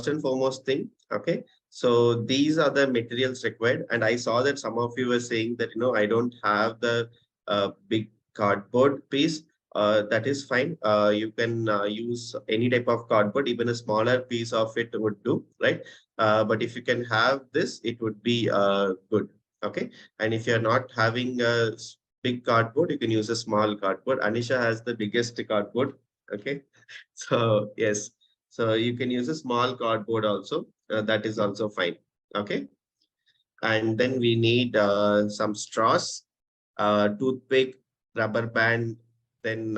first and foremost thing. Okay. So these are the materials required. And I saw that some of you were saying that, I don't have the big cardboard piece. That is fine. You can use any type of cardboard, even a smaller piece of it would do, right? But if you can have this, it would be good. Okay. And if you're not having a big cardboard, you can use a small cardboard. Anisha has the biggest cardboard. Okay. So yes, so you can use a small cardboard also. That is also fine. Okay. And then we need some straws, toothpick, rubber band. Then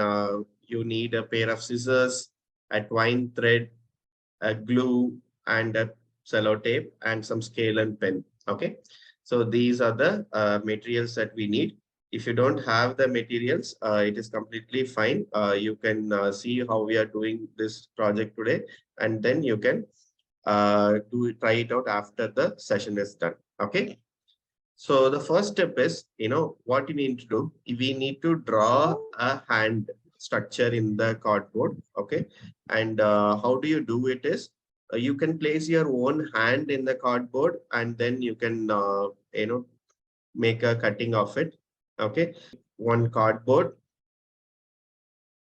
you need a pair of scissors, a twine thread, a glue, and a cellotape, and some scale and pen. Okay. So these are the materials that we need. If you don't have the materials, it is completely fine. You can see how we are doing this project today, and then you can try it out after the session is done. Okay. So the first step is, what you need to do. We need to draw a hand structure in the cardboard. Okay. And how do you do it is, you can place your own hand in the cardboard, and then you can, make a cutting of it. Okay. One cardboard,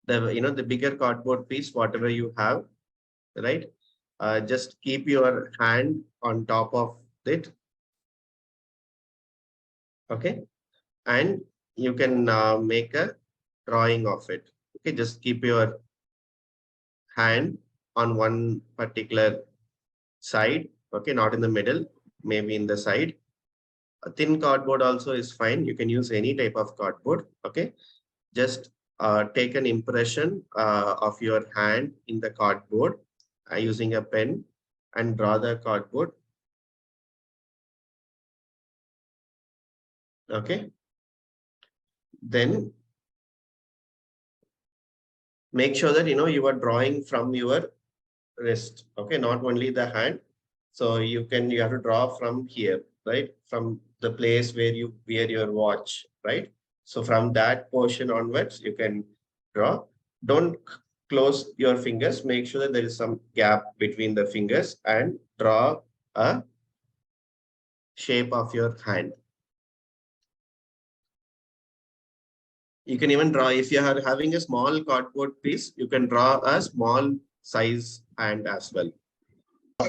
the bigger cardboard piece, whatever you have, right? Just keep your hand on top of it. Okay. And you can make a drawing of it. Okay. Just keep your hand on one particular side. Okay. Not in the middle, maybe in the side. A thin cardboard also is fine. You can use any type of cardboard. Okay. Just take an impression of your hand in the cardboard using a pen and draw the cardboard. Okay. Then make sure that, you are drawing from your wrist. Okay. Not only the hand. So you have to draw from here, right? From the place where you wear your watch, right? So from that portion onwards, you can draw. Don't close your fingers. Make sure that there is some gap between the fingers and draw a shape of your hand. You can even draw, if you are having a small cardboard piece, you can draw a small size hand as well.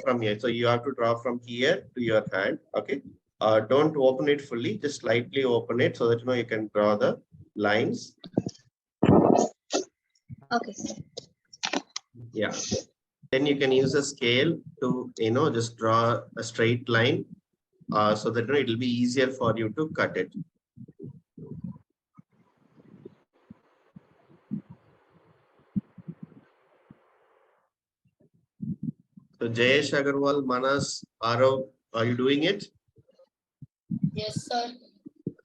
From here. So you have to draw from here to your hand. Okay. Don't open it fully, just slightly open it so that you can draw the lines. Okay. Yeah. Then you can use a scale to just draw a straight line so that it will be easier for you to cut it. So Jayesh Agarwal, Manas, Arav, are you doing it? Yes, sir.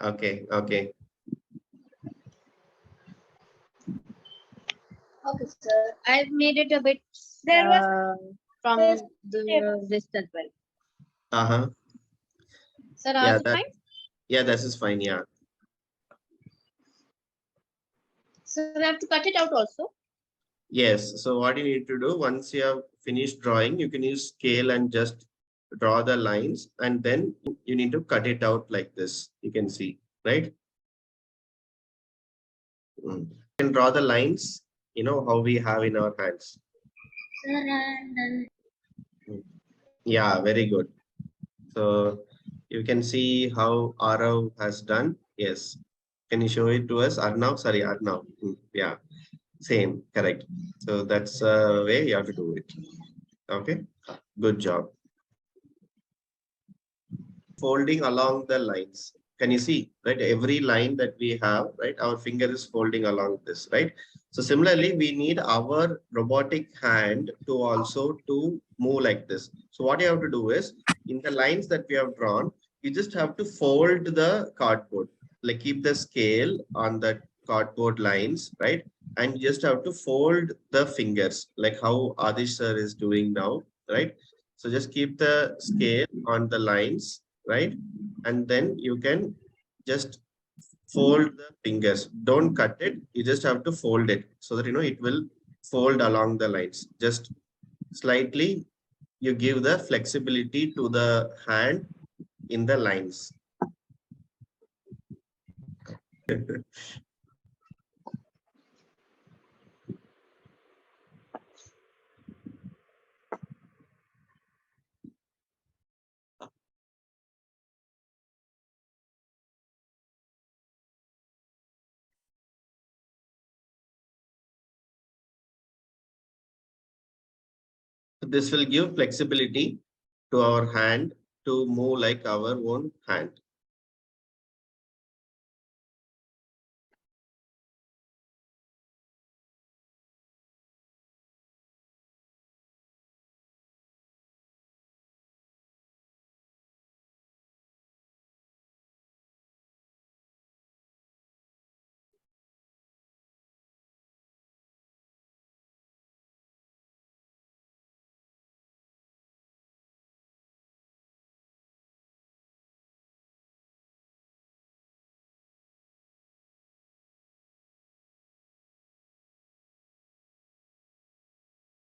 Okay. Okay. Okay, sir. I've made it a bit from the wrist as well. Uh-huh. Sir, are you fine? Yeah, this is fine. Yeah. So we have to cut it out also? Yes. So what you need to do, once you have finished drawing, you can use scale and just draw the lines, and then you need to cut it out like this. You can see, right? You can draw the lines, how we have in our hands. Yeah, very good. So you can see how Arav has done. Yes. Can you show it to us? Arnav, sorry, Arnav. Yeah, same, correct. So that's the way you have to do it. Okay, good job. Folding along the lines. Can you see, right? Every line that we have, right? Our finger is folding along this, right? So similarly, we need our robotic hand to also to move like this. So what you have to do is, in the lines that we have drawn, you just have to fold the cardboard, like keep the scale on the cardboard lines, right? And you just have to fold the fingers, like how Adish sir is doing now, right? So just keep the scale on the lines, right? And then you can just fold the fingers. Don't cut it. You just have to fold it so that it will fold along the lines. Just slightly you give the flexibility to the hand in the lines. This will give flexibility to our hand to move like our own hand.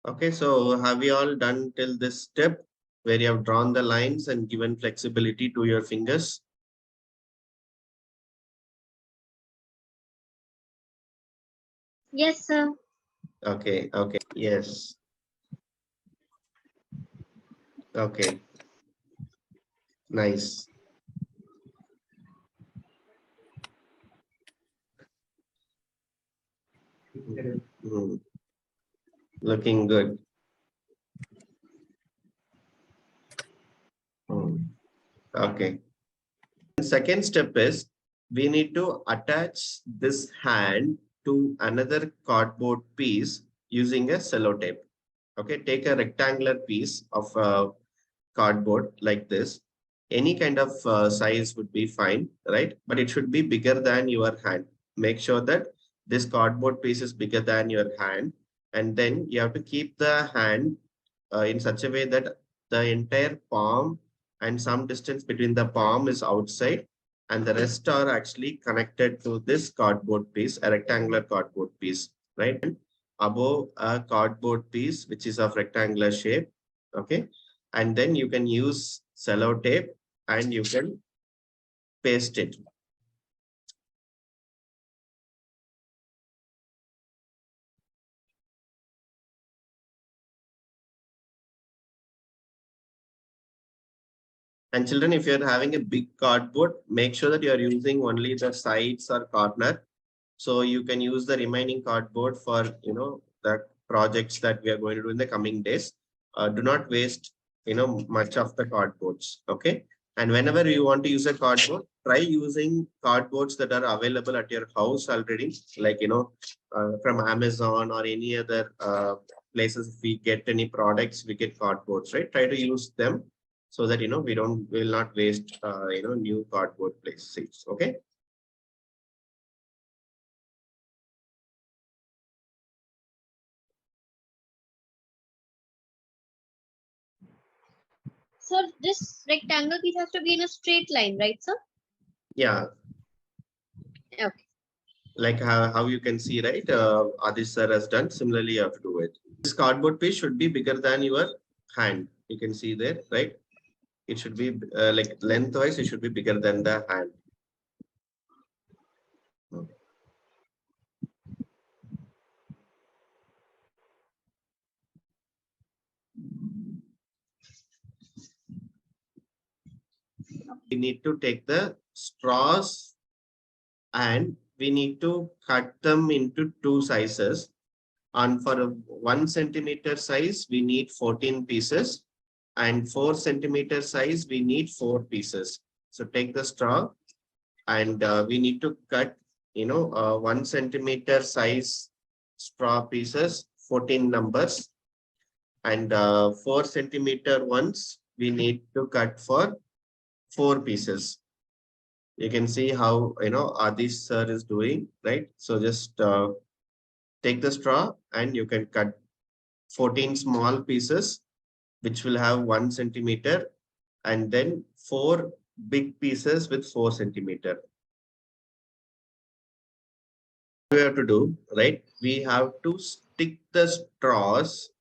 Okay, so have you all done till this step where you have drawn the lines and given flexibility to your fingers? Yes, sir. Okay, okay, yes, okay, nice. Hmm, looking good. Hmm, okay. Second step is we need to attach this hand to another cardboard piece using a cellotape. Okay, take a rectangular piece of cardboard like this. Any kind of size would be fine, right? But it should be bigger than your hand. Make sure that this cardboard piece is bigger than your hand. And then you have to keep the hand in such a way that the entire palm and some distance between the palm is outside and the rest are actually connected to this cardboard piece, a rectangular cardboard piece, right? Above a cardboard piece, which is of rectangular shape, okay? And then you can use cellotape and you can paste it. And children, if you're having a big cardboard, make sure that you're using only the sides or corner. So you can use the remaining cardboard for, the projects that we are going to do in the coming days. Do not waste, much of the cardboards. Okay. And whenever you want to use a cardboard, try using cardboards that are available at your house already, like, from Amazon or any other places. If we get any products, we get cardboards, right? Try to use them so that, we will not waste, new cardboard places. Okay. Sir, this rectangle piece has to be in a straight line, right, sir? Yeah. Okay. Like how you can see, right? Adish sir has done. Similarly, you have to do it. This cardboard piece should be bigger than your hand. You can see there, right? It should be like lengthwise, it should be bigger than the hand. We need to take the straws and we need to cut them into two sizes. And for a 1 centimeter size, we need 14 pieces. And 4 centimeter size, we need 4 pieces. So take the straw and we need to cut 1 centimeter size straw pieces, 14 numbers, and 4 centimeter ones we need to cut for 4 pieces. You can see how Adish sir is doing, right? So just take the straw and you can cut 14 small pieces which will have 1 centimeter, and then 4 big pieces with 4 centimeter. We have to do, right? We have to stick the straws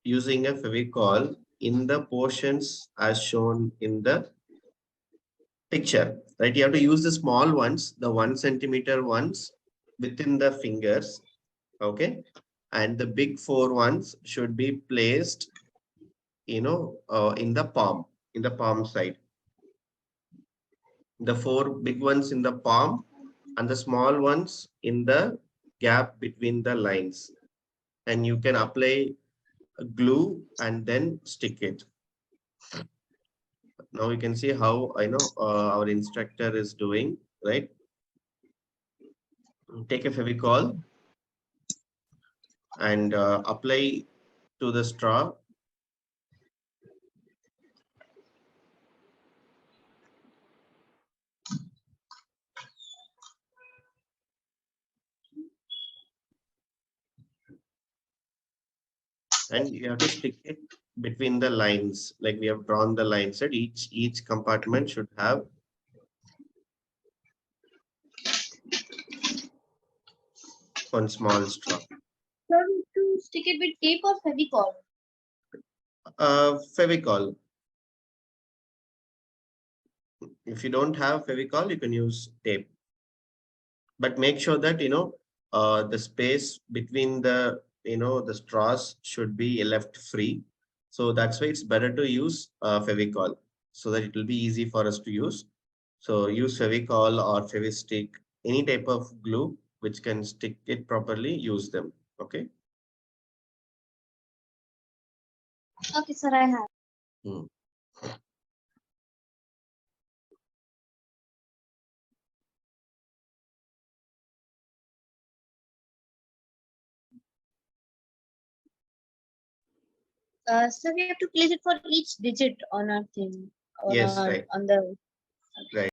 using a Fevicol in the portions as shown in the picture, right? You have to use the small ones, the 1 centimeter ones within the fingers, okay? And the big four ones should be placed, in the palm side. The four big ones in the palm and the small ones in the gap between the lines. And you can apply glue and then stick it. Now you can see how our instructor is doing, right? Take a Fevicol and apply to the straw. And you have to stick it between the lines, like we have drawn the lines, that each compartment should have one small straw. So to stick it with tape or Fevicol? Fevicol. If you don't have Fevicol, you can use tape. But make sure that the space between the straws should be left free. So that's why it's better to use Fevicol, so that it will be easy for us to use. So use Fevicol or Fevistick, any type of glue which can stick it properly, use them. Okay. Okay, sir, I have. Hmm. So we have to place it for each digit on our thing, Yes, right, on the. right.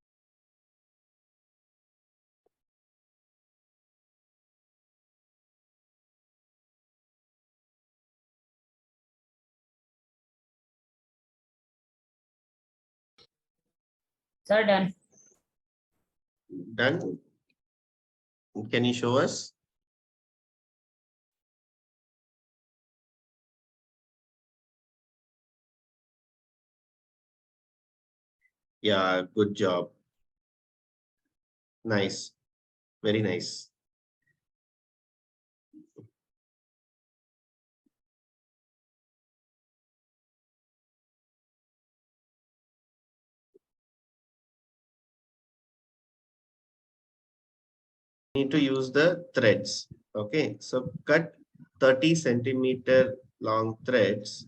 Sir, done. Done. Can you show us? Yeah, good job. Nice. Very nice. Need to use the threads. Okay, so cut 30 centimeter long threads.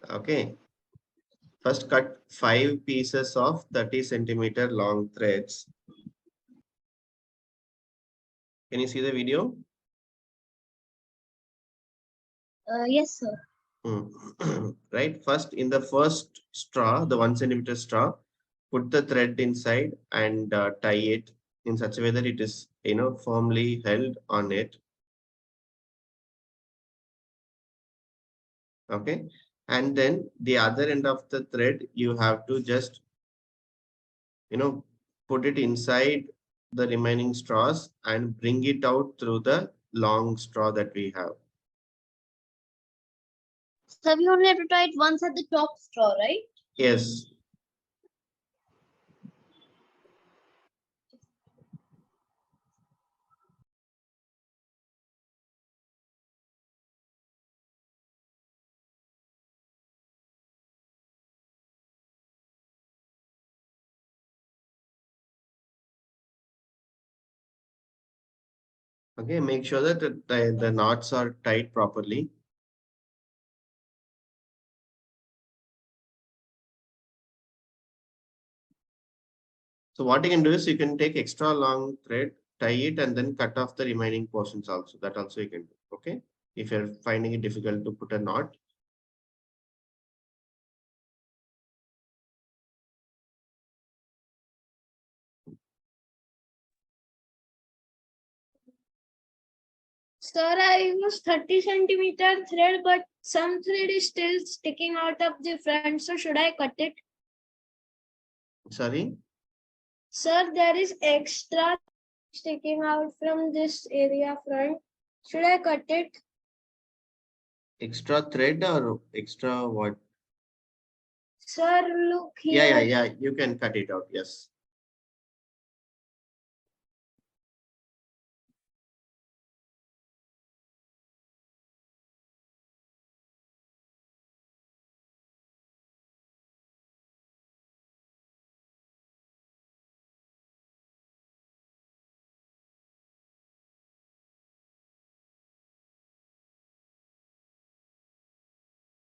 Okay, first cut 5 pieces of 30 centimeter long threads. Can you see the video? Yes, sir. Right, first in the first straw, the 1 centimeter straw, put the thread inside and tie it in such a way that it is firmly held on it. Okay, and then the other end of the thread you have to just put it inside the remaining straws and bring it out through the long straw that we have. So we only have to tie it once at the top straw, right? Yes. Okay, make sure that the knots are tied properly. So what you can do is you can take extra long thread, tie it, and then cut off the remaining portions also. That also you can do. Okay. If you're finding it difficult to put a knot. Sir, I use 30 centimeter thread, but some thread is still sticking out of the front. So should I cut it? Sorry. Sir, there is extra sticking out from this area front. Should I cut it? Extra thread or extra what? Sir, look Yeah, here. yeah. You can cut it out. Yes.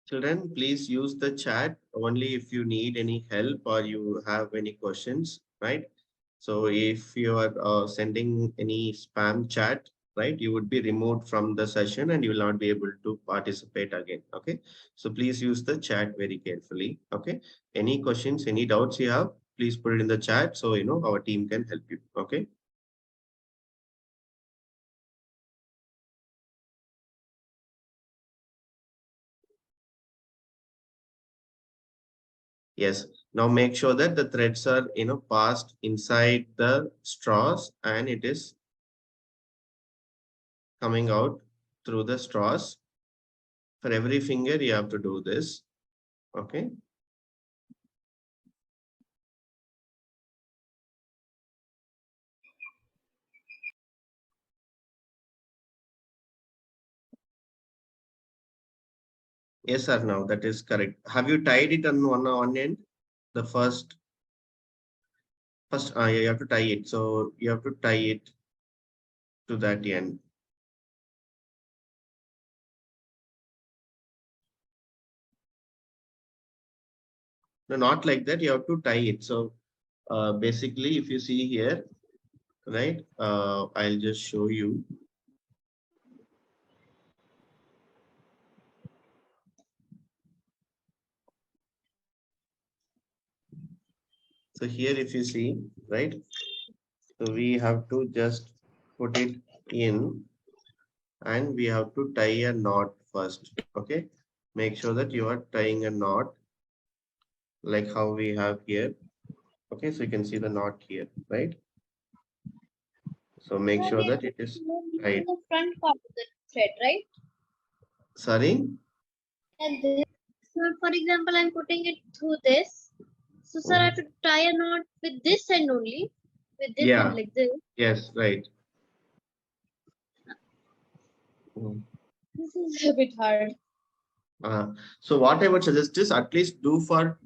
Children, please use the chat only if you need any help or you have any questions, right? So if you are sending any spam chat, right, you would be removed from the session and you will not be able to participate again. Okay. So please use the chat very carefully. Okay. Any questions, any doubts you have, please put it in the chat so our team can help you. Okay. Yes. Now make sure that the threads are passed inside the straws and it is coming out through the straws. For every finger, you have to do this. Okay. Yes, sir. Now that is correct. Have you tied it on one end? The first, you have to tie it. So you have to tie it to that end. No, not like that. You have to tie it. So basically, if you see here, right, I'll just show you. So here, if you see, right, so we have to just put it in and we have to tie a knot first. Okay. Make sure that you are tying a knot like how we have here. Okay. So you can see the knot here, right? So make Sir, sure we that are it is using tight. the front part of the thread, right? Sorry? And this, sir, for example, I'm putting it through this. So, sir, I have Mhm. to tie a knot with this end only, with this end Yeah. like this. Yes, right. Mhm. This is a bit hard. Uh, so what I would suggest is at least do for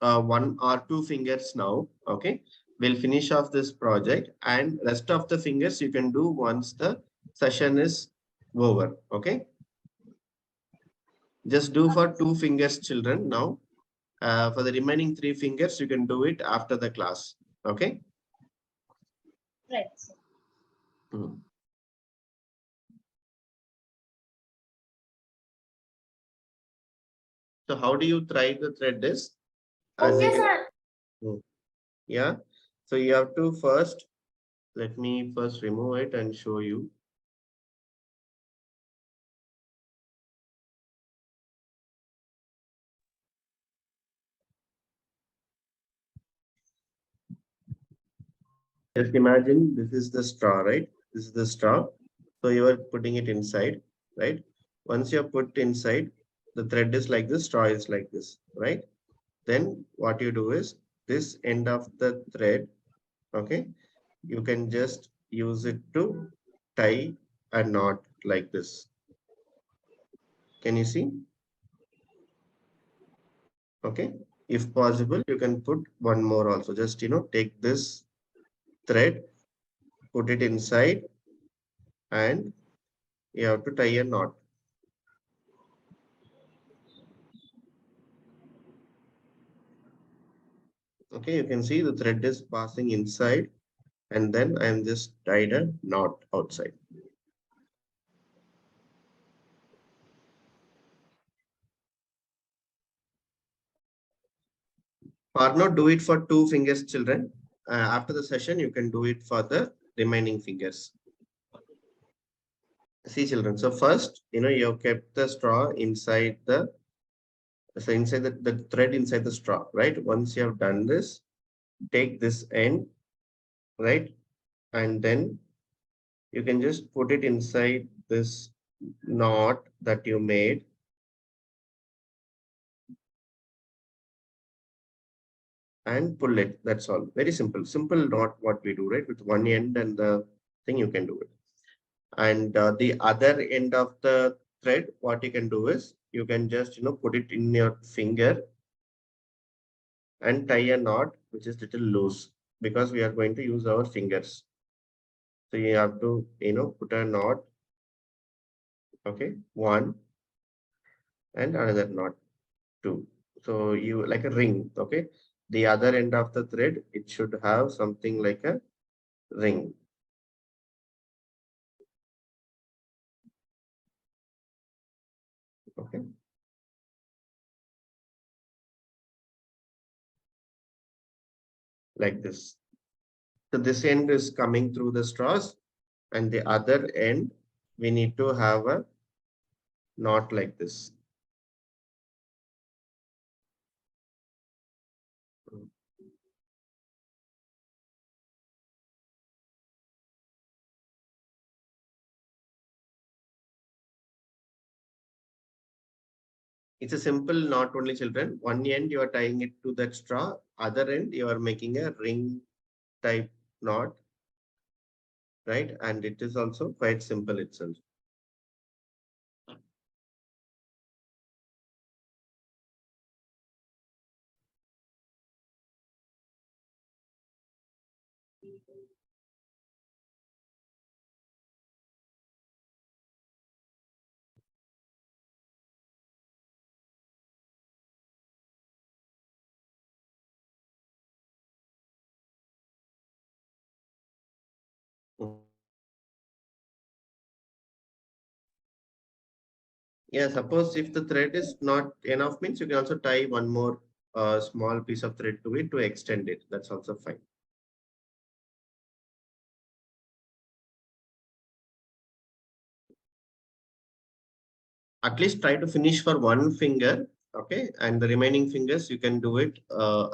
one or two fingers now. Okay. We'll finish off this project and rest of the fingers you can do once the session is over. Okay. Just do for two fingers, children, now. For the remaining three fingers, you can do it after the class. Okay. Right, sir. Mhm. So how do you try the thread is? As you Okay, can, sir. mm, yeah. So you have to first, let me first remove it and show you. Just imagine this is the straw, right? This is the straw. So you are putting it inside, right? Once you have put inside, the thread is like this, straw is like this, right? Then what you do is this end of the thread, okay? You can just use it to tie a knot like this. Can you see? Okay. If possible, you can put one more also. Just, take this thread, put it inside, and you have to tie a knot. Okay, you can see the thread is passing inside, and then I am just tied a knot outside. Or not do it for two fingers, children. After the session, you can do it for the remaining fingers. See, children. So first, you have kept the straw inside the thread inside the straw, right? Once you have done this, take this end, right? And then you can just put it inside this knot that you made. and pull it. That's all. Very simple. Simple knot what we do, right? With one end and the thing you can do it. And the other end of the thread, what you can do is you can just, put it in your finger and tie a knot which is little loose because we are going to use our fingers. So you have to, put a knot, okay, one and another knot, two. So you like a ring, okay. The other end of the thread, it should have something like a ring. Okay. Like this. So this end is coming through the straws and the other end, we need to have a knot like this. It's a simple knot only, children. One end you are tying it to that straw, other end you are making a ring type knot, right? And it is also quite simple itself. Yeah, suppose if the thread is not enough means you can also tie one more small piece of thread to it to extend it. That's also fine. At least try to finish for one finger, okay, and the remaining fingers you can do it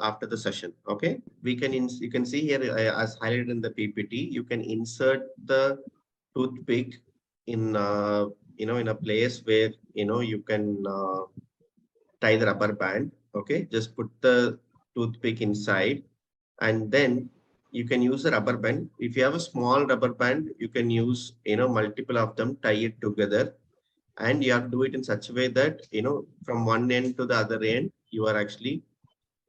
after the session. Okay, you can see here as highlighted in the PPT, you can insert the toothpick in in a place where you can tie the rubber band. Okay, just put the toothpick inside and then you can use the rubber band. If you have a small rubber band, you can use multiple of them, tie it together, and you have to do it in such a way that from one end to the other end you are actually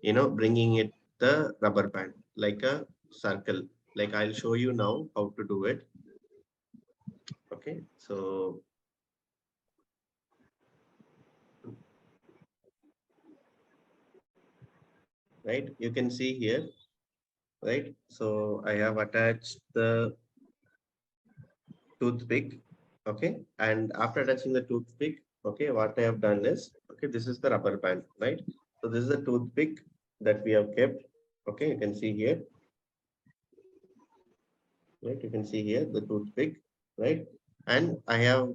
bringing it the rubber band like a circle. Like I'll show you now how to do it. Okay, so right, you can see here, right? So I have attached the toothpick. Okay, and after attaching the toothpick, okay, what I have done is, okay, this is the rubber band, right? So this is the toothpick that we have kept. Okay, you can see here, right? You can see here the toothpick, right? And I have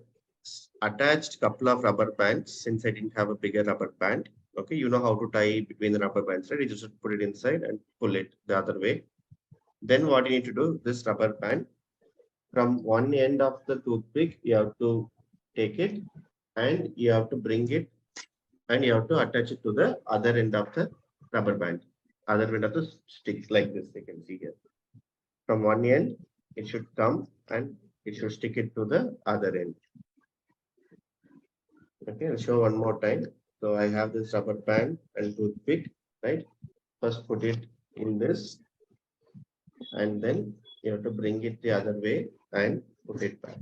attached couple of rubber bands since I didn't have a bigger rubber band. Okay, you know how to tie between the rubber bands, right? You just put it inside and pull it the other way. Then what you need to do, this rubber band, from one end of the toothpick, you have to take it and you have to bring it and you have to attach it to the other end of the rubber band, other end of the stick like this, you can see here. From one end, it should come and it should stick it to the other end. Okay, I'll show one more time. So I have this rubber band and toothpick, right? First put it in this and then you have to bring it the other way and put it back.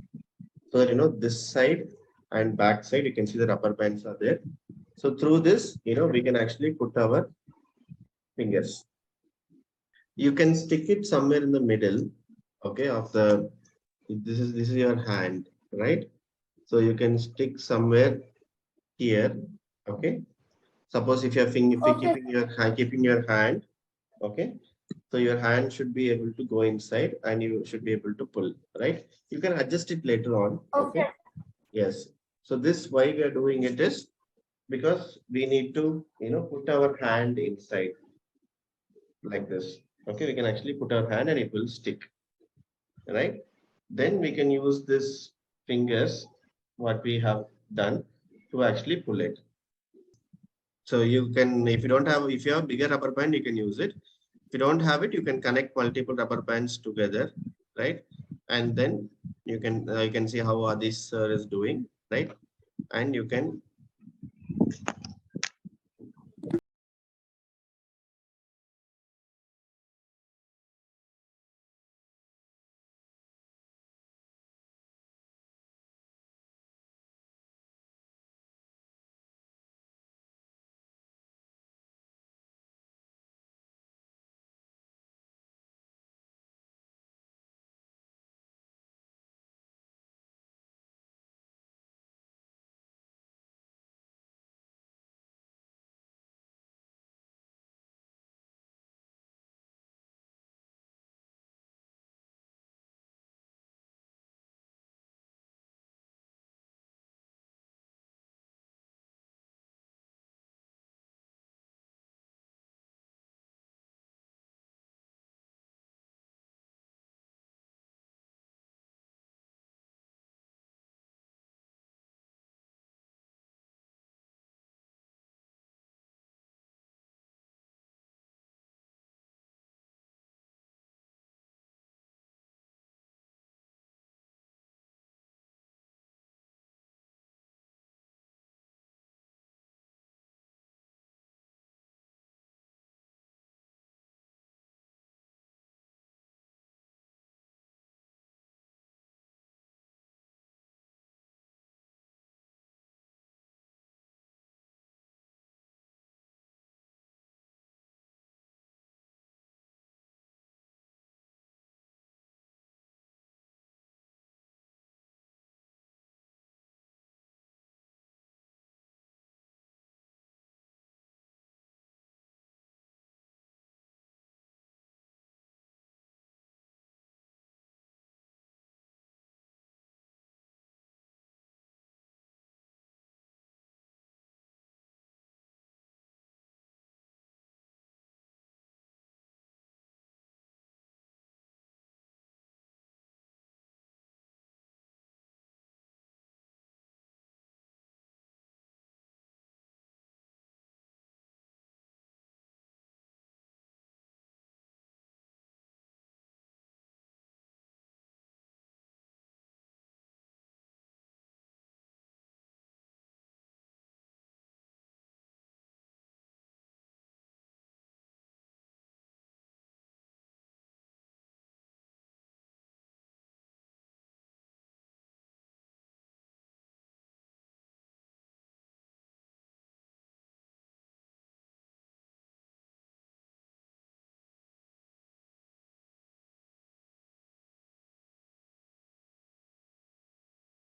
So that this side and back side, you can see the rubber bands are there. So through this, we can actually put our fingers. You can stick it somewhere in the middle, okay, of the this is your hand, right? So you can stick somewhere here, okay. Suppose if you're Okay. keeping your hand, okay. So your hand should be able to go inside and you should be able to pull, right? You can adjust it later on, Okay. okay. Yes. So this why we are doing it is because we need to put our hand inside like this. Okay, we can actually put our hand and it will stick, right? Then we can use this fingers, what we have done to actually pull it. So you can, if you don't have, if you have bigger rubber band, you can use it. If you don't have it, you can connect multiple rubber bands together, right? And then you can see how this is doing, right? And you can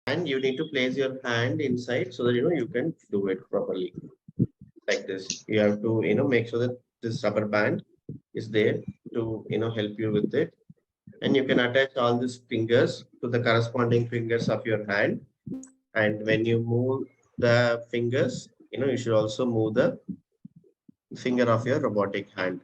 and you need to place your hand inside so that you can do it properly like this. You have to make sure that this rubber band is there to help you with it. And you can attach all these fingers to the corresponding fingers of your hand. And when you move the fingers, you should also move the finger of your robotic hand.